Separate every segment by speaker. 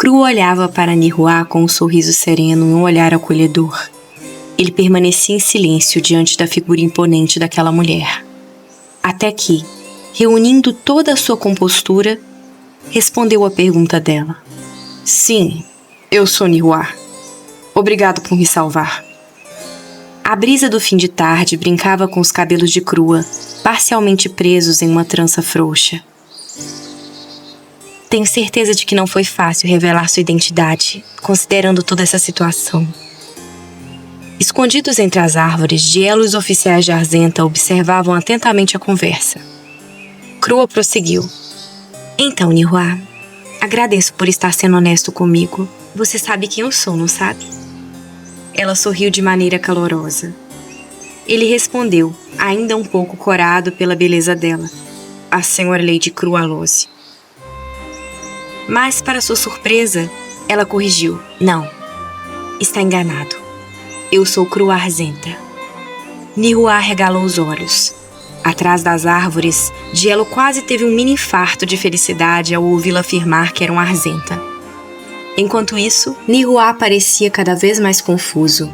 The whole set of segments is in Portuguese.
Speaker 1: Crua olhava para Nihua com um sorriso sereno e um olhar acolhedor. Ele permanecia em silêncio diante da figura imponente daquela mulher. Até que, reunindo toda a sua compostura, respondeu à pergunta dela. Sim, eu sou Nihua. Obrigado por me salvar. A brisa do fim de tarde brincava com os cabelos de Crua, parcialmente presos em uma trança frouxa. Tenho certeza de que não foi fácil revelar sua identidade, considerando toda essa situação. Escondidos entre as árvores, Dielo e os oficiais de Arzenta observavam atentamente a conversa. Crua prosseguiu. Então, Nihua, agradeço por estar sendo honesto comigo. Você sabe quem eu sou, não sabe? Ela sorriu de maneira calorosa. Ele respondeu, ainda um pouco corado pela beleza dela. A senhora Lady Crua Alose. Mas, para sua surpresa, ela corrigiu. Não, está enganado. Eu sou Crua Arzenta. Nihua arregalou os olhos. Atrás das árvores, Dielo quase teve um mini infarto de felicidade ao ouvi-la afirmar que era um Arzenta. Enquanto isso, Nihua parecia cada vez mais confuso.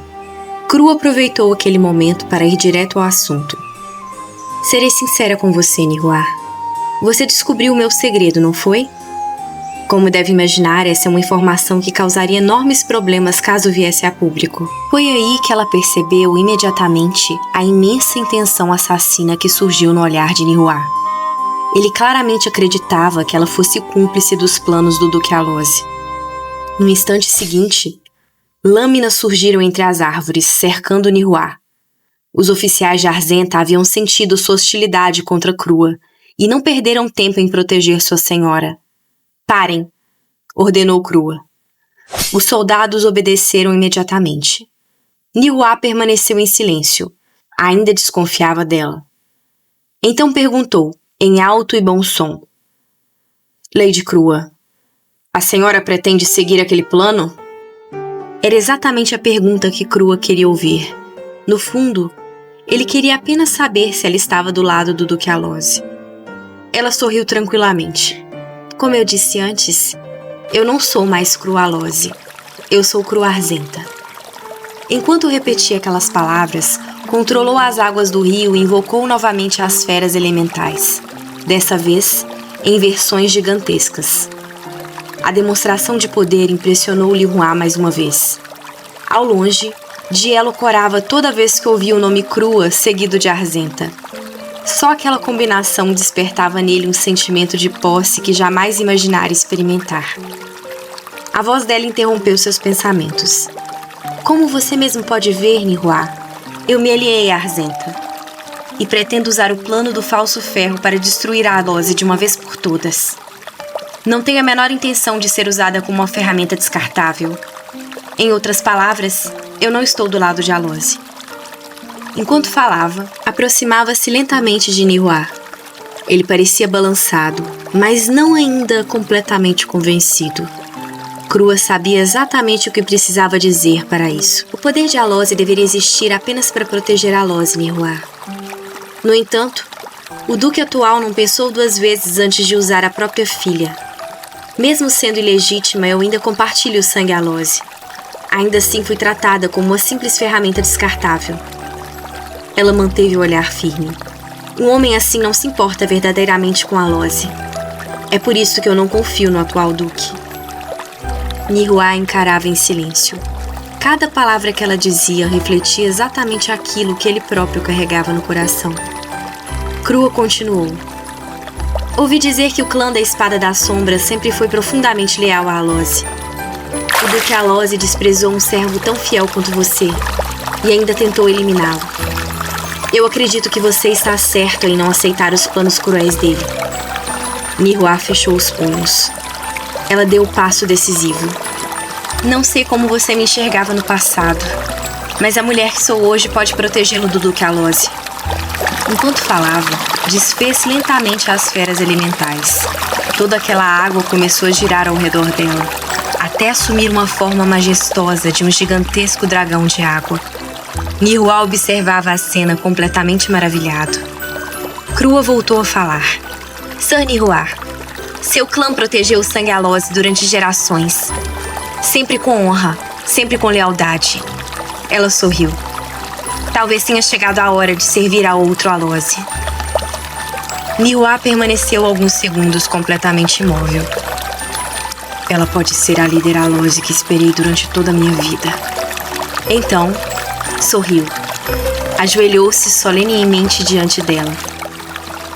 Speaker 1: Crua aproveitou aquele momento para ir direto ao assunto. Serei sincera com você, Nihua. Você descobriu o meu segredo, não foi? Como deve imaginar, essa é uma informação que causaria enormes problemas caso viesse a público. Foi aí que ela percebeu imediatamente a imensa intenção assassina que surgiu no olhar de Nihua. Ele claramente acreditava que ela fosse cúmplice dos planos do Duque Alose. No instante seguinte, lâminas surgiram entre as árvores, cercando Nihua. Os oficiais de Arzenta haviam sentido sua hostilidade contra Crua e não perderam tempo em proteger sua senhora. Parem, ordenou Crua. Os soldados obedeceram imediatamente. Nihua permaneceu em silêncio. Ainda desconfiava dela. Então perguntou, em alto e bom som. Lady Crua, a senhora pretende seguir aquele plano? Era exatamente a pergunta que Crua queria ouvir. No fundo, ele queria apenas saber se ela estava do lado do Duque Alose. Ela sorriu tranquilamente. Como eu disse antes, eu não sou mais Crua Alose. Eu sou Crua Arzenta. Enquanto repetia aquelas palavras, controlou as águas do rio e invocou novamente as feras elementais. Dessa vez, em versões gigantescas. A demonstração de poder impressionou Nihua mais uma vez. Ao longe, Dielo corava toda vez que ouvia o nome Crua seguido de Arzenta. Só aquela combinação despertava nele um sentimento de posse que jamais imaginara experimentar. A voz dela interrompeu seus pensamentos. Como você mesmo pode ver, Nihua, eu me aliei a Arzenta. E pretendo usar o plano do falso ferro para destruir a Alose de uma vez por todas. Não tenho a menor intenção de ser usada como uma ferramenta descartável. Em outras palavras, eu não estou do lado de Alose. Enquanto falava, aproximava-se lentamente de Nihua. Ele parecia balançado, mas não ainda completamente convencido. Crua sabia exatamente o que precisava dizer para isso. O poder de Alose deveria existir apenas para proteger Alose, Nihua. No entanto, o Duque atual não pensou duas vezes antes de usar a própria filha. Mesmo sendo ilegítima, eu ainda compartilho o sangue Alose. Ainda assim fui tratada como uma simples ferramenta descartável. Ela manteve o olhar firme. Um homem assim não se importa verdadeiramente com Alose. É por isso que eu não confio no atual Duque. Nihua encarava em silêncio. Cada palavra que ela dizia refletia exatamente aquilo que ele próprio carregava no coração. Crua continuou. Ouvi dizer que o clã da Espada da Sombra sempre foi profundamente leal a Alose. O Duque Alose desprezou um servo tão fiel quanto você e ainda tentou eliminá-lo. Eu acredito que você está certo em não aceitar os planos cruéis dele. Nihua fechou os punhos. Ela deu o passo decisivo. Não sei como você me enxergava no passado, mas a mulher que sou hoje pode protegê-lo do Duque Alose. Enquanto falava, desfez lentamente as feras elementais. Toda aquela água começou a girar ao redor dela, até assumir uma forma majestosa de um gigantesco dragão de água. Nihua observava a cena completamente maravilhado. Crua voltou a falar. Sir Nihua, Seu clã protegeu Sangalose durante gerações. Sempre com honra, sempre com lealdade. Ela sorriu. Talvez tenha chegado a hora de servir a outro Alose. Nihua permaneceu alguns segundos completamente imóvel. Ela pode ser a líder Alose que esperei durante toda a minha vida. Então, sorriu. Ajoelhou-se solenemente diante dela.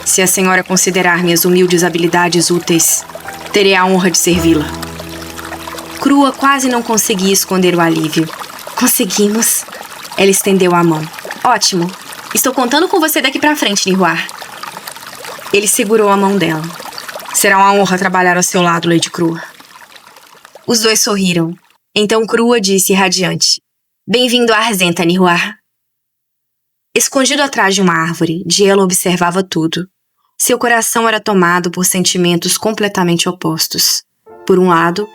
Speaker 1: Se a senhora considerar minhas humildes habilidades úteis, terei a honra de servi-la. Krua quase não conseguia esconder o alívio. Conseguimos. Ela estendeu a mão. Ótimo. Estou contando com você daqui pra frente, Nihua. Ele segurou a mão dela. Será uma honra trabalhar ao seu lado, Lady Krua. Os dois sorriram. Então Krua disse radiante. Bem-vindo a Arzenta, Nihua. Escondido atrás de uma árvore, Dielo observava tudo. Seu coração era tomado por sentimentos completamente opostos. Por um lado,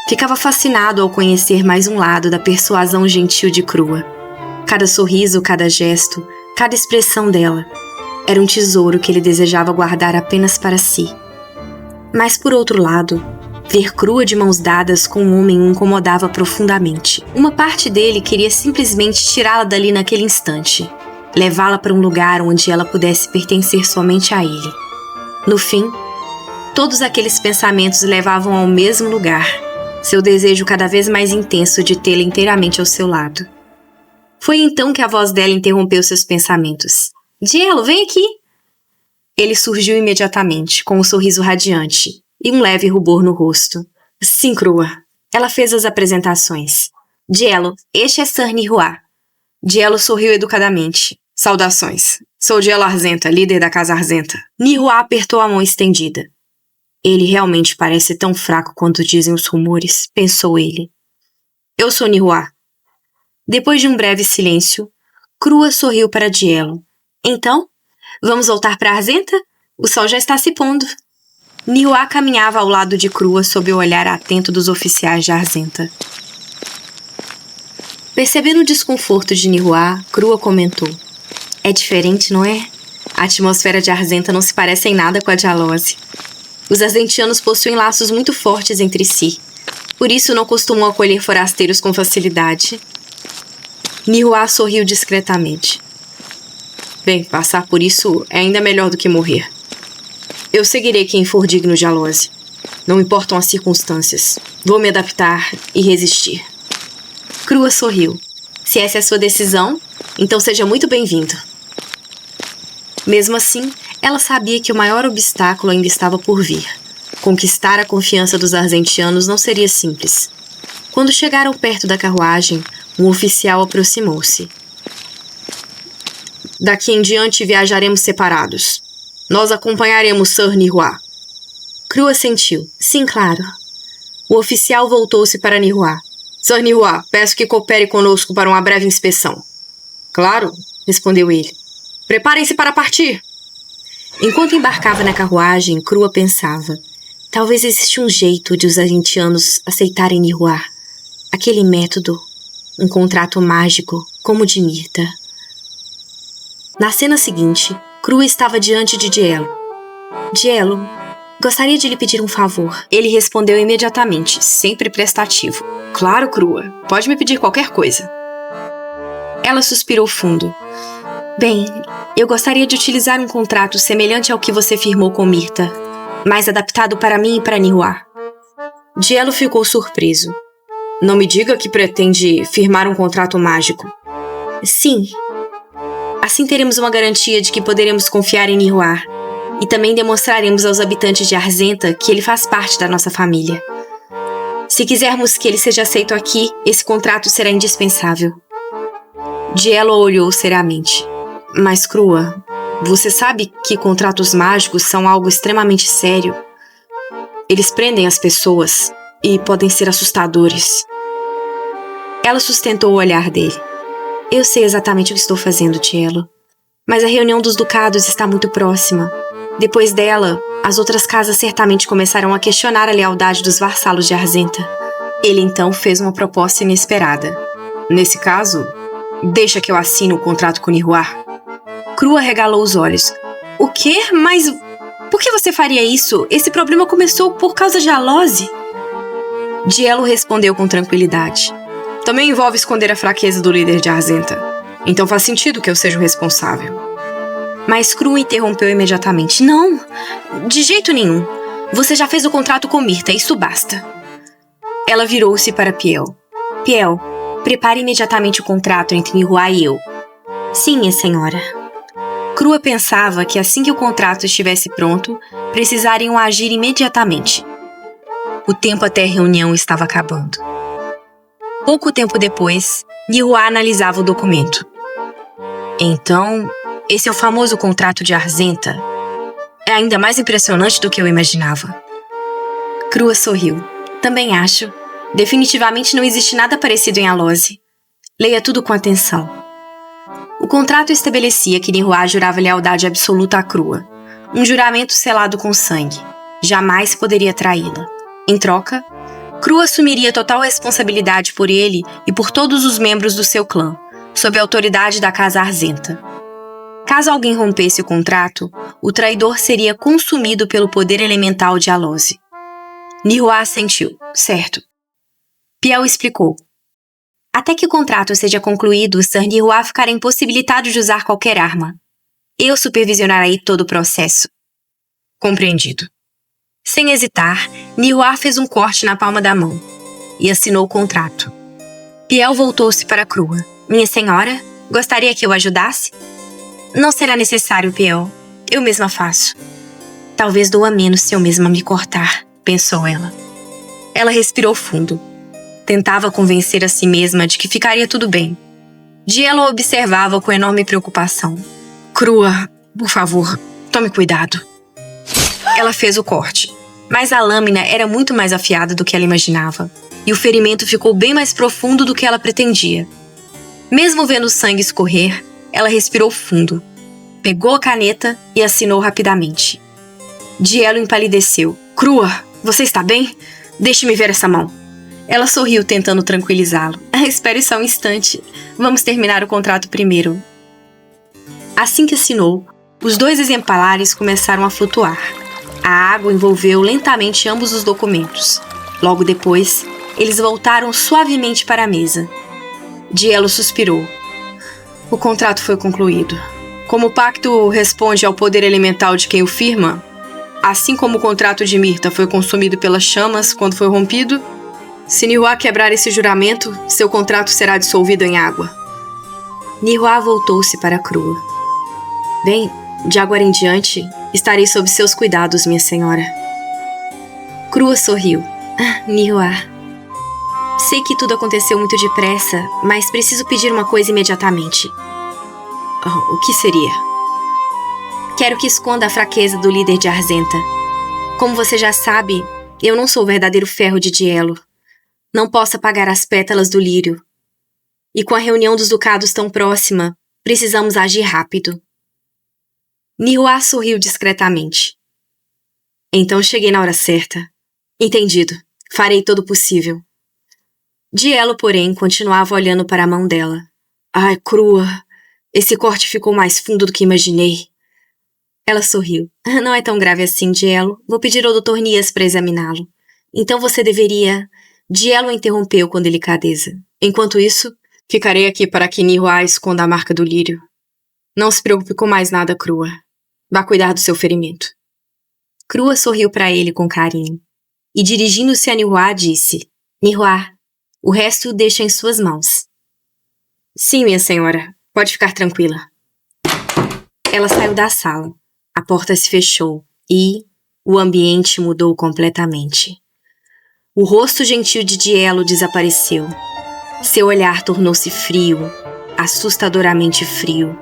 Speaker 1: ficava fascinado ao conhecer mais um lado da persuasão gentil de Krua. Cada sorriso, cada gesto, cada expressão dela era um tesouro que ele desejava guardar apenas para si. Mas por outro lado, ver Krua de mãos dadas com um homem o incomodava profundamente. Uma parte dele queria simplesmente tirá-la dali naquele instante, levá-la para um lugar onde ela pudesse pertencer somente a ele. No fim, todos aqueles pensamentos levavam ao mesmo lugar, seu desejo cada vez mais intenso de tê-la inteiramente ao seu lado. Foi então que a voz dela interrompeu seus pensamentos. Dielo, vem aqui! Ele surgiu imediatamente, com um sorriso radiante e um leve rubor no rosto. Sim, Krua. Ela fez as apresentações. Dielo, este é Sir Nihua. Dielo sorriu educadamente. Saudações. Sou Dielo Arzenta, líder da Casa Arzenta. Nihua apertou a mão estendida. Ele realmente parece tão fraco quanto dizem os rumores, pensou ele. Eu sou Nihua. Depois de um breve silêncio, Krua sorriu para Dielo. Então, vamos voltar para Arzenta? O sol já está se pondo. Nihua caminhava ao lado de Krua sob o olhar atento dos oficiais de Arzenta. Percebendo o desconforto de Nihua, Krua comentou. É diferente, não é? A atmosfera de Arzenta não se parece em nada com a de Alose. Os arzentianos possuem laços muito fortes entre si. Por isso não costumam acolher forasteiros com facilidade. Nihua sorriu discretamente. Bem, passar por isso é ainda melhor do que morrer. Eu seguirei quem for digno de Alose. Não importam as circunstâncias. Vou me adaptar e resistir. Krua sorriu. Se essa é a sua decisão, então seja muito bem-vindo. Mesmo assim, ela sabia que o maior obstáculo ainda estava por vir. Conquistar a confiança dos arzentianos não seria simples. Quando chegaram perto da carruagem, um oficial aproximou-se. Daqui em diante viajaremos separados. Nós acompanharemos Sir Nihua. Krua sentiu. Sim, claro. O oficial voltou-se para Nihua. Sir Nihua, peço que coopere conosco para uma breve inspeção. Claro, respondeu ele. Preparem-se para partir. Enquanto embarcava na carruagem, Krua pensava. Talvez existe um jeito de os arzentianos aceitarem Nihua. Aquele método. Um contrato mágico, como o de Mirta. Na cena seguinte, Krua estava diante de Dielo. Dielo, gostaria de lhe pedir um favor. Ele respondeu imediatamente, sempre prestativo. Claro, Krua, pode me pedir qualquer coisa. Ela suspirou fundo. Bem, eu gostaria de utilizar um contrato semelhante ao que você firmou com Mirta, mais adaptado para mim e para Nihua. Dielo ficou surpreso. Não me diga que pretende firmar um contrato mágico. Sim. Assim teremos uma garantia de que poderemos confiar em Nihua. E também demonstraremos aos habitantes de Arzenta que ele faz parte da nossa família. Se quisermos que ele seja aceito aqui, esse contrato será indispensável. Dielo olhou seriamente. Mas, Krua, você sabe que contratos mágicos são algo extremamente sério. Eles prendem as pessoas e podem ser assustadores. Ela sustentou o olhar dele. Eu sei exatamente o que estou fazendo, Dielo. Mas a reunião dos ducados está muito próxima. Depois dela, as outras casas certamente começarão a questionar a lealdade dos vassalos de Arzenta. Ele então fez uma proposta inesperada. Nesse caso, deixa que eu assine o contrato com Nihua. Krua regalou os olhos. O quê? Mas por que você faria isso? Esse problema começou por causa de Alose. Dielo respondeu com tranquilidade. Também envolve esconder a fraqueza do líder de Arzenta. Então faz sentido que eu seja o responsável. Mas Crua interrompeu imediatamente. Não, de jeito nenhum. Você já fez o contrato com Mirta, isso basta. Ela virou-se para Piel. Piel, prepare imediatamente o contrato entre Nihua e eu. Sim, minha senhora. Crua pensava que assim que o contrato estivesse pronto, precisariam agir imediatamente. O tempo até a reunião estava acabando. Pouco tempo depois, Nihua analisava o documento. Então, esse é o famoso contrato de Arzenta. É ainda mais impressionante do que eu imaginava. Crua sorriu. Também acho. Definitivamente não existe nada parecido em Alose. Leia tudo com atenção. O contrato estabelecia que Nihua jurava lealdade absoluta à Crua. Um juramento selado com sangue. Jamais poderia traí-la. Em troca, Crua assumiria total responsabilidade por ele e por todos os membros do seu clã, sob a autoridade da Casa Arzenta. Caso alguém rompesse o contrato, o traidor seria consumido pelo poder elemental de Alose. Nihua assentiu. Certo. Piel explicou. Até que o contrato seja concluído, Sir Nihua ficará impossibilitado de usar qualquer arma. Eu supervisionarei todo o processo. Compreendido. Sem hesitar, Nihua fez um corte na palma da mão e assinou o contrato. Piel voltou-se para Crua. Minha senhora, gostaria que eu ajudasse? Não será necessário, Piel. Eu mesma faço. Talvez doa menos se eu mesma me cortar, pensou ela. Ela respirou fundo. Tentava convencer a si mesma de que ficaria tudo bem. Dielo observava com enorme preocupação. Crua, por favor, tome cuidado. Ela fez o corte, mas a lâmina era muito mais afiada do que ela imaginava, e o ferimento ficou bem mais profundo do que ela pretendia. Mesmo vendo o sangue escorrer, ela respirou fundo, pegou a caneta e assinou rapidamente. Dielo empalideceu. Crua, você está bem? Deixe-me ver essa mão. Ela sorriu tentando tranquilizá-lo. Espere só um instante. Vamos terminar o contrato primeiro. Assim que assinou, os 2 exemplares começaram a flutuar. A água envolveu lentamente ambos os documentos. Logo depois, eles voltaram suavemente para a mesa. Dielo suspirou. O contrato foi concluído. Como o pacto responde ao poder elemental de quem o firma, assim como o contrato de Mirta foi consumido pelas chamas quando foi rompido, se Nihua quebrar esse juramento, seu contrato será dissolvido em água. Nihua voltou-se para Crua. Bem, de agora em diante, estarei sob seus cuidados, minha senhora. Crua sorriu. Nihua. Sei que tudo aconteceu muito depressa, mas preciso pedir uma coisa imediatamente. O que seria? Quero que esconda a fraqueza do líder de Arzenta. Como você já sabe, eu não sou o verdadeiro ferro de Dielo. Não posso apagar as pétalas do lírio. E com a reunião dos ducados tão próxima, precisamos agir rápido. Nihua sorriu discretamente. Então cheguei na hora certa. Entendido. Farei todo o possível. Dielo, porém, continuava olhando para a mão dela. Ai, Crua. Esse corte ficou mais fundo do que imaginei. Ela sorriu. Não é tão grave assim, Dielo. Vou pedir ao Dr. Nias para examiná-lo. Então você deveria... Dielo interrompeu com delicadeza. Enquanto isso, ficarei aqui para que Nihua esconda a marca do lírio. Não se preocupe com mais nada, Crua. Vá cuidar do seu ferimento. Crua sorriu para ele com carinho. E dirigindo-se a Nihua, disse: Nihua, o resto deixa em suas mãos. Sim, minha senhora. Pode ficar tranquila. Ela saiu da sala. A porta se fechou e o ambiente mudou completamente. O rosto gentil de Dielo desapareceu. Seu olhar tornou-se frio, assustadoramente frio.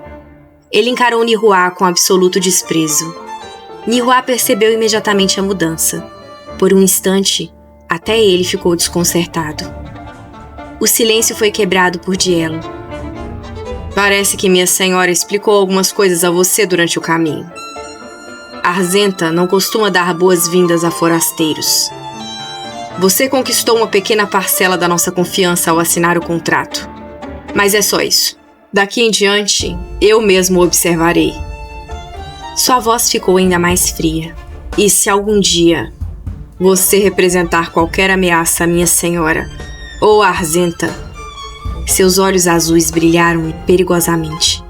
Speaker 1: Ele encarou Nihua com absoluto desprezo. Nihua percebeu imediatamente a mudança. Por um instante, até ele ficou desconcertado. O silêncio foi quebrado por Dielo. Parece que minha senhora explicou algumas coisas a você durante o caminho. Arzenta não costuma dar boas-vindas a forasteiros. Você conquistou uma pequena parcela da nossa confiança ao assinar o contrato. Mas é só isso. Daqui em diante, eu mesmo observarei. Sua voz ficou ainda mais fria. E se algum dia você representar qualquer ameaça à minha senhora, ou Arzenta, seus olhos azuis brilharam perigosamente.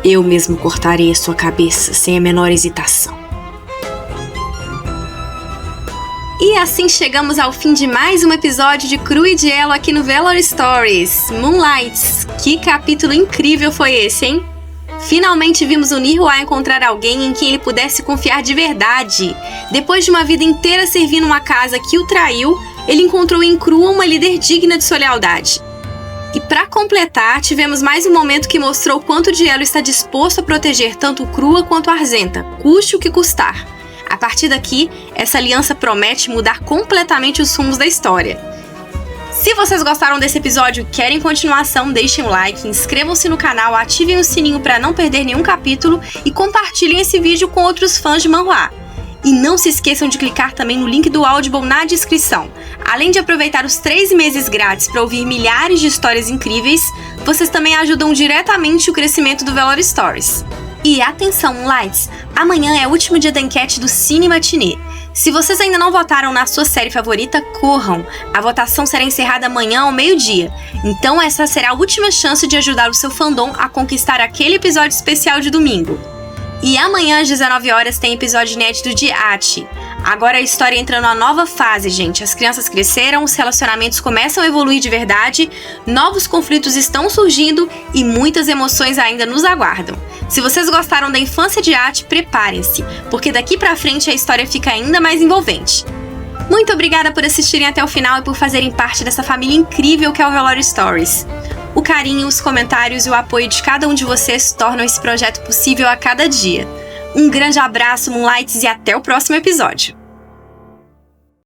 Speaker 1: Eu mesmo cortarei a sua cabeça sem a menor hesitação. E assim chegamos ao fim de mais um episódio de Cru e Dielo aqui no Velour Stories. Moonlights, que capítulo incrível foi esse, hein? Finalmente vimos o Nihua encontrar alguém em quem ele pudesse confiar de verdade. Depois de uma vida inteira servindo uma casa que o traiu, ele encontrou em Krua uma líder digna de sua lealdade. E para completar, tivemos mais um momento que mostrou quanto Dielo está disposto a proteger tanto Krua quanto Arzenta, custe o que custar. A partir daqui, essa aliança promete mudar completamente os rumos da história. Se vocês gostaram desse episódio e querem continuação, deixem um like, inscrevam-se no canal, ativem o sininho para não perder nenhum capítulo e compartilhem esse vídeo com outros fãs de manhwa. E não se esqueçam de clicar também no link do Audible na descrição. Além de aproveitar os 3 meses grátis para ouvir milhares de histórias incríveis, vocês também ajudam diretamente o crescimento do Velour Stories. E atenção, Moonlights! Amanhã é o último dia da enquete do Cine Matinê. Se vocês ainda não votaram na sua série favorita, corram! A votação será encerrada amanhã ao meio-dia. Então essa será a última chance de ajudar o seu fandom a conquistar aquele episódio especial de domingo. E amanhã às 19 horas tem episódio inédito de Achi. Agora a história entra numa nova fase, gente. As crianças cresceram, os relacionamentos começam a evoluir de verdade, novos conflitos estão surgindo e muitas emoções ainda nos aguardam. Se vocês gostaram da infância de Achi, preparem-se, porque daqui pra frente a história fica ainda mais envolvente. Muito obrigada por assistirem até o final e por fazerem parte dessa família incrível que é o Velour Stories. O carinho, os comentários e o apoio de cada um de vocês tornam esse projeto possível a cada dia. Um grande abraço, Moonlights, e até o próximo episódio!